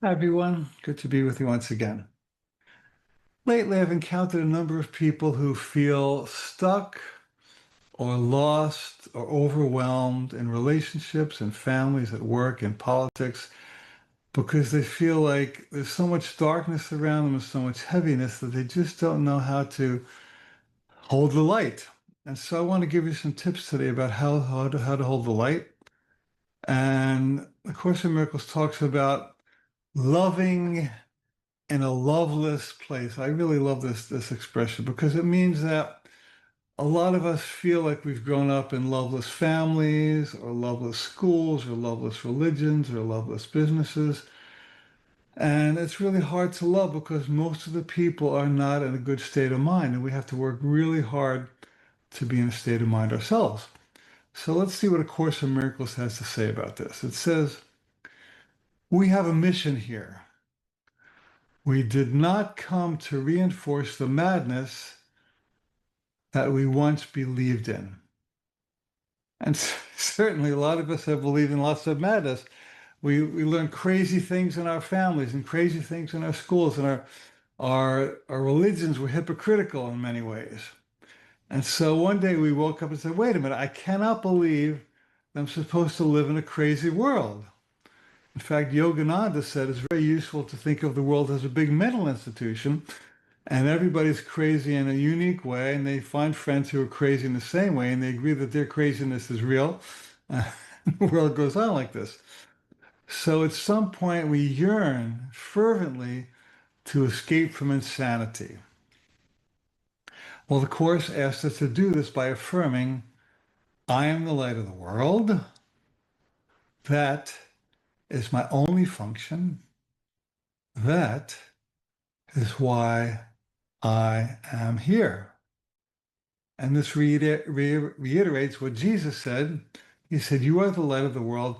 Hi, everyone. Good to be with you once again. Lately, I've encountered a number of people who feel stuck or lost or overwhelmed in relationships and families, at work and politics, because they feel like there's so much darkness around them and so much heaviness that they just don't know how to hold the light. And so I want to give you some tips today about how to hold the light. And the Course in Miracles talks about loving in a loveless place. I really love this expression because it means that a lot of us feel like we've grown up in loveless families or loveless schools or loveless religions or loveless businesses. And it's really hard to love because most of the people are not in a good state of mind, and we have to work really hard to be in a state of mind ourselves. So let's see what A Course in Miracles has to say about this. It says, we have a mission here. We did not come to reinforce the madness that we once believed in. And certainly a lot of us have believed in lots of madness. We learn crazy things in our families and crazy things in our schools, and our religions were hypocritical in many ways. And so one day we woke up and said, wait a minute, I cannot believe I'm supposed to live in a crazy world. In fact, Yogananda said it's very useful to think of the world as a big mental institution, and everybody's crazy in a unique way, and they find friends who are crazy in the same way, and they agree that their craziness is real. The world goes on like this. So at some point, we yearn fervently to escape from insanity. Well, the Course asks us to do this by affirming, I am the light of the world. That is my only function. That is why I am here. And this reiterates what Jesus said. He said, you are the light of the world.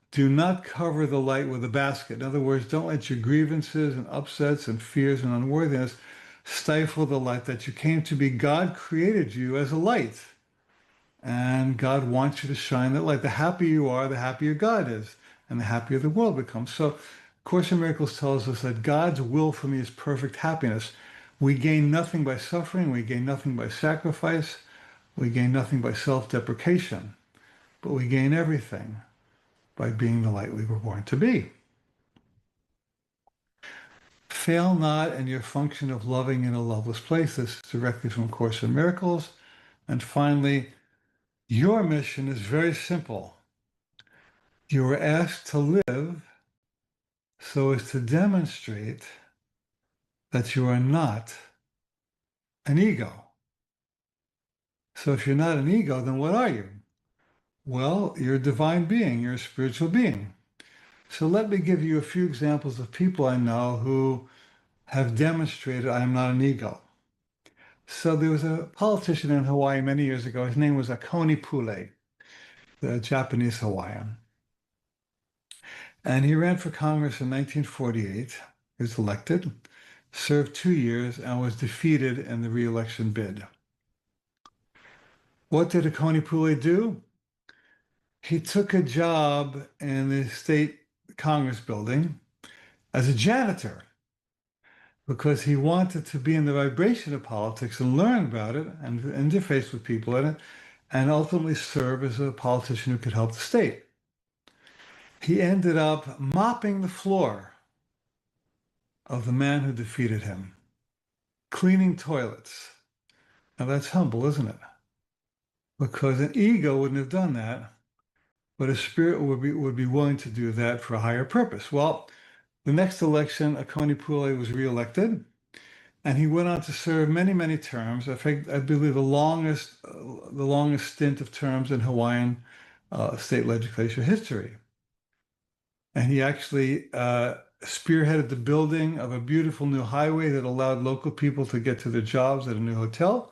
Do not cover the light with a basket. In other words, don't let your grievances and upsets and fears and unworthiness stifle the light that you came to be. God created you as a light. And God wants you to shine that light. The happier you are, the happier God is, and the happier the world becomes. So Course in Miracles tells us that God's will for me is perfect happiness. We gain nothing by suffering. We gain nothing by sacrifice. We gain nothing by self-deprecation. But we gain everything by being the light we were born to be. Fail not in your function of loving in a loveless place. This is directly from Course in Miracles. And finally, your mission is very simple. You were asked to live so as to demonstrate that you are not an ego. So if you're not an ego, then what are you? Well, you're a divine being. You're a spiritual being. So let me give you a few examples of people I know who have demonstrated I am not an ego. So there was a politician in Hawaii many years ago. His name was Akoni Pule, the Japanese Hawaiian. And he ran for Congress in 1948. He was elected, served 2 years, and was defeated in the re-election bid. What did Akoni Pule do? He took a job in the state Congress building as a janitor because he wanted to be in the vibration of politics and learn about it and interface with people in it and ultimately serve as a politician who could help the state. He ended up mopping the floor of the man who defeated him, cleaning toilets. Now that's humble, isn't it? Because an ego wouldn't have done that, but a spirit would be willing to do that for a higher purpose. Well, the next election, Akoni Pule was reelected, and he went on to serve many, many terms. I think I believe the longest stint of terms in Hawaiian state legislature history. And he actually spearheaded the building of a beautiful new highway that allowed local people to get to their jobs at a new hotel.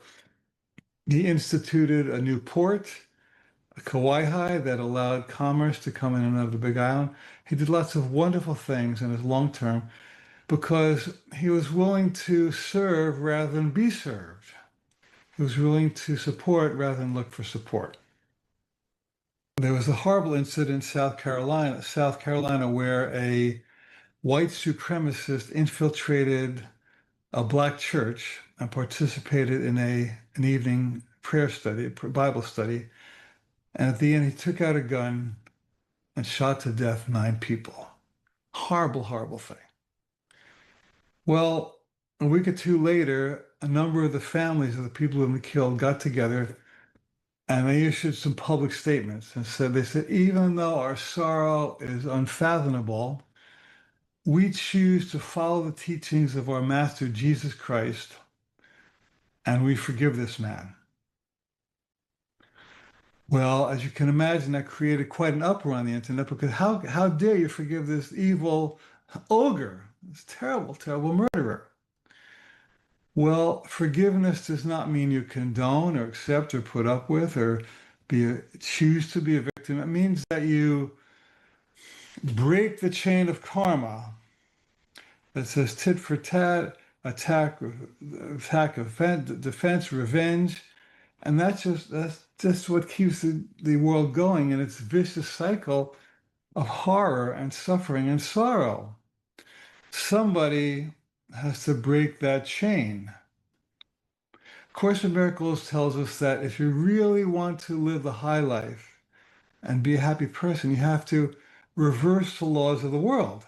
He instituted a new port, a Kauai, that allowed commerce to come in and out of the Big Island. He did lots of wonderful things in his long term because he was willing to serve rather than be served. He was willing to support rather than look for support. There was a horrible incident in South Carolina, where a white supremacist infiltrated a black church and participated in an evening prayer study, Bible study. And at the end, he took out a gun and shot to death 9 people. Horrible, horrible thing. Well, a week or 2 later, a number of the families of the people who had been killed got together and they issued some public statements and they said, even though our sorrow is unfathomable, we choose to follow the teachings of our Master Jesus Christ, and we forgive this man. Well, as you can imagine, that created quite an uproar on the internet because how dare you forgive this evil ogre, this terrible, terrible murderer? Well, forgiveness does not mean you condone or accept or put up with or choose to be a victim. It means that you break the chain of karma that says tit for tat, attack, defense, revenge, and that's just what keeps the world going in its vicious cycle of horror and suffering and sorrow. Somebody has to break that chain. Course in Miracles tells us that if you really want to live the high life and be a happy person, you have to reverse the laws of the world.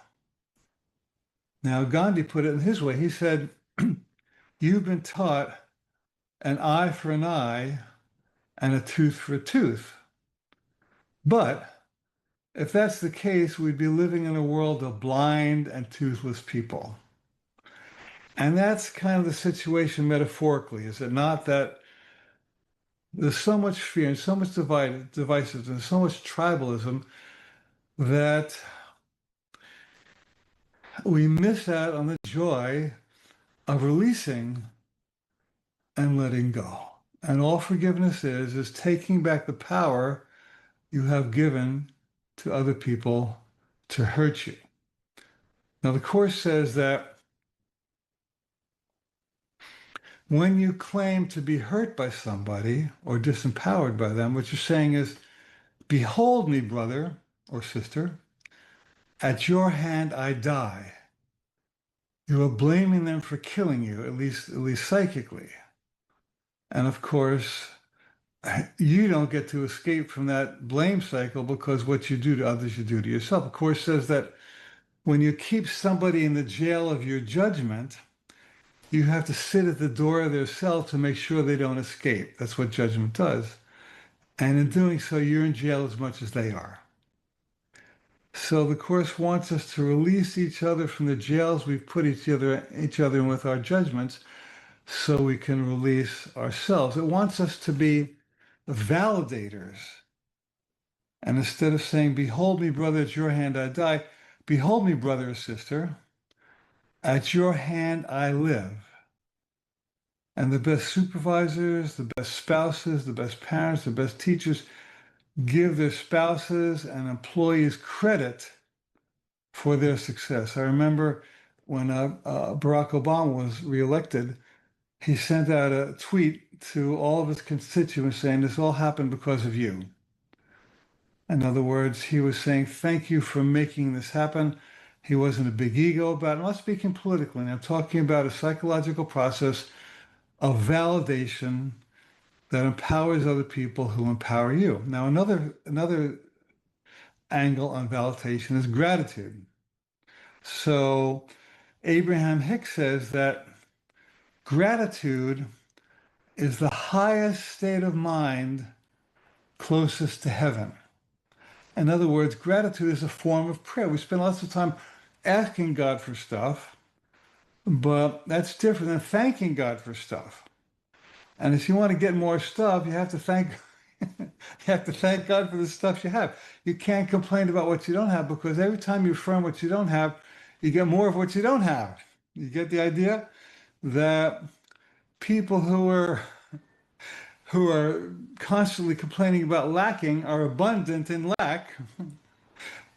Now, Gandhi put it in his way. He said, you've been taught an eye for an eye and a tooth for a tooth. But if that's the case, we'd be living in a world of blind and toothless people. And that's kind of the situation metaphorically, is it not? That there's so much fear and so much divisiveness and so much tribalism that we miss out on the joy of releasing and letting go. And all forgiveness is taking back the power you have given to other people to hurt you. Now, the Course says that when you claim to be hurt by somebody or disempowered by them, what you're saying is, behold me, brother or sister, at your hand I die. You are blaming them for killing you, at least psychically. And of course, you don't get to escape from that blame cycle because what you do to others, you do to yourself. The Course says that when you keep somebody in the jail of your judgment, you have to sit at the door of their cell to make sure they don't escape. That's what judgment does. And in doing so, you're in jail as much as they are. So the Course wants us to release each other from the jails we've put each other in with our judgments so we can release ourselves. It wants us to be validators. And instead of saying, behold me, brother, at your hand I die, behold me, brother or sister, at your hand I live. And the best supervisors, the best spouses, the best parents, the best teachers give their spouses and employees credit for their success. I remember when Barack Obama was reelected, he sent out a tweet to all of his constituents saying, this all happened because of you. In other words, he was saying, thank you for making this happen. He wasn't a big ego about it. I'm not speaking politically. I'm talking about a psychological process of validation that empowers other people who empower you. Now, another angle on validation is gratitude. So Abraham Hicks says that gratitude is the highest state of mind closest to heaven. In other words, gratitude is a form of prayer. We spend lots of time asking God for stuff, but that's different than thanking God for stuff. And if you want to get more stuff, you have to thank God for the stuff you have. You can't complain about what you don't have because every time you affirm what you don't have, you get more of what you don't have. You get the idea that people who are constantly complaining about lacking are abundant in lack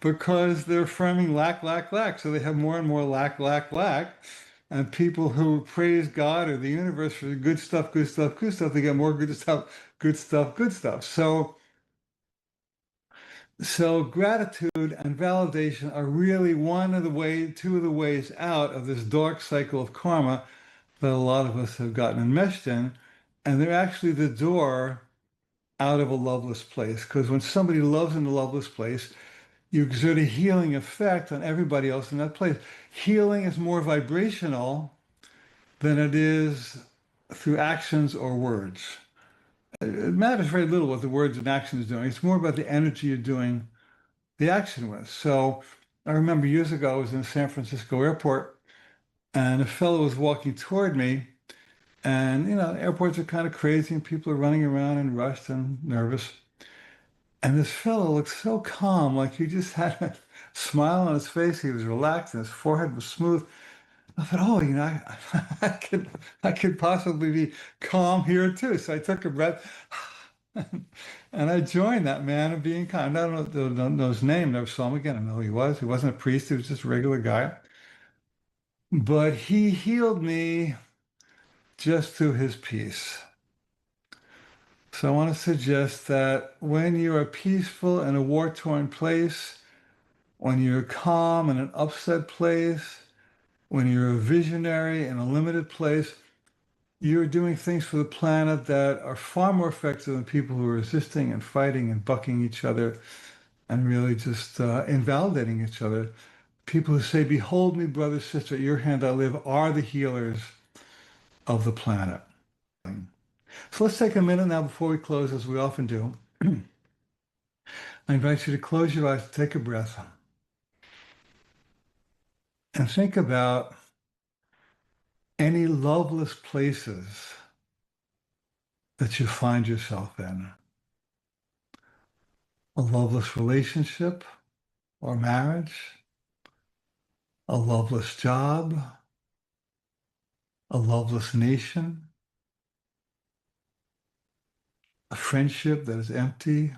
because they're affirming lack, lack, lack. So they have more and more lack, lack, lack. And people who praise God or the universe for good stuff, good stuff, good stuff, they get more good stuff, good stuff, good stuff. So So gratitude and validation are really two of the ways out of this dark cycle of karma that a lot of us have gotten enmeshed in. And they're actually the door out of a loveless place. Because when somebody loves in a loveless place, you exert a healing effect on everybody else in that place. Healing is more vibrational than it is through actions or words. It matters very little what the words and actions are doing. It's more about the energy you're doing the action with. So I remember years ago, I was in San Francisco airport and a fellow was walking toward me. And, airports are kind of crazy and people are running around and rushed and nervous. And this fellow looked so calm, like he just had a smile on his face. He was relaxed and his forehead was smooth. I thought, oh, I could possibly be calm here too. So I took a breath and I joined that man in being calm. I don't know his name, never saw him again. I know who he was. He wasn't a priest, he was just a regular guy. But he healed me just through his peace. So I want to suggest that when you are peaceful in a war-torn place, when you're calm in an upset place, when you're a visionary in a limited place, you're doing things for the planet that are far more effective than people who are resisting and fighting and bucking each other and really just invalidating each other. People who say, behold me, brother, sister, at your hand I live, are the healers of the planet. So let's take a minute now before we close, as we often do. I invite you to close your eyes, take a breath, and think about any loveless places that you find yourself in. A loveless relationship or marriage, a loveless job, a loveless nation, a friendship that is empty.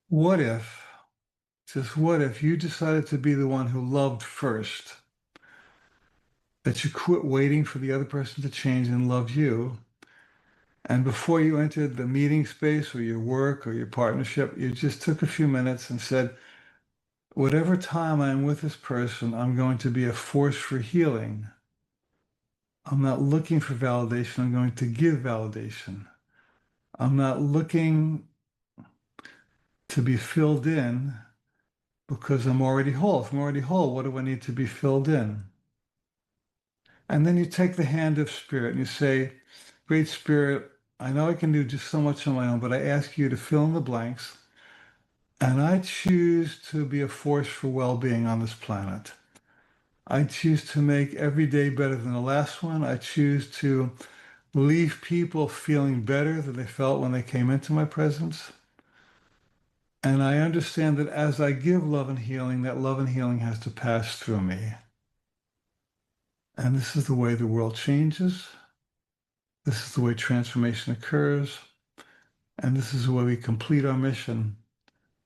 What if, just what if you decided to be the one who loved first? That you quit waiting for the other person to change and love you. And before you entered the meeting space or your work or your partnership, you just took a few minutes and said, whatever time I'm with this person, I'm going to be a force for healing. I'm not looking for validation. I'm going to give validation. I'm not looking to be filled in because I'm already whole. If I'm already whole, what do I need to be filled in? And then you take the hand of Spirit and you say, Great Spirit, I know I can do just so much on my own, but I ask you to fill in the blanks. And I choose to be a force for well-being on this planet. I choose to make every day better than the last one. I choose to leave people feeling better than they felt when they came into my presence. And I understand that as I give love and healing, that love and healing has to pass through me. And this is the way the world changes. This is the way transformation occurs. And this is the way we complete our mission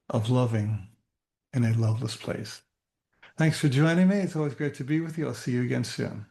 of loving in a loveless place. Thanks for joining me. It's always great to be with you. I'll see you again soon.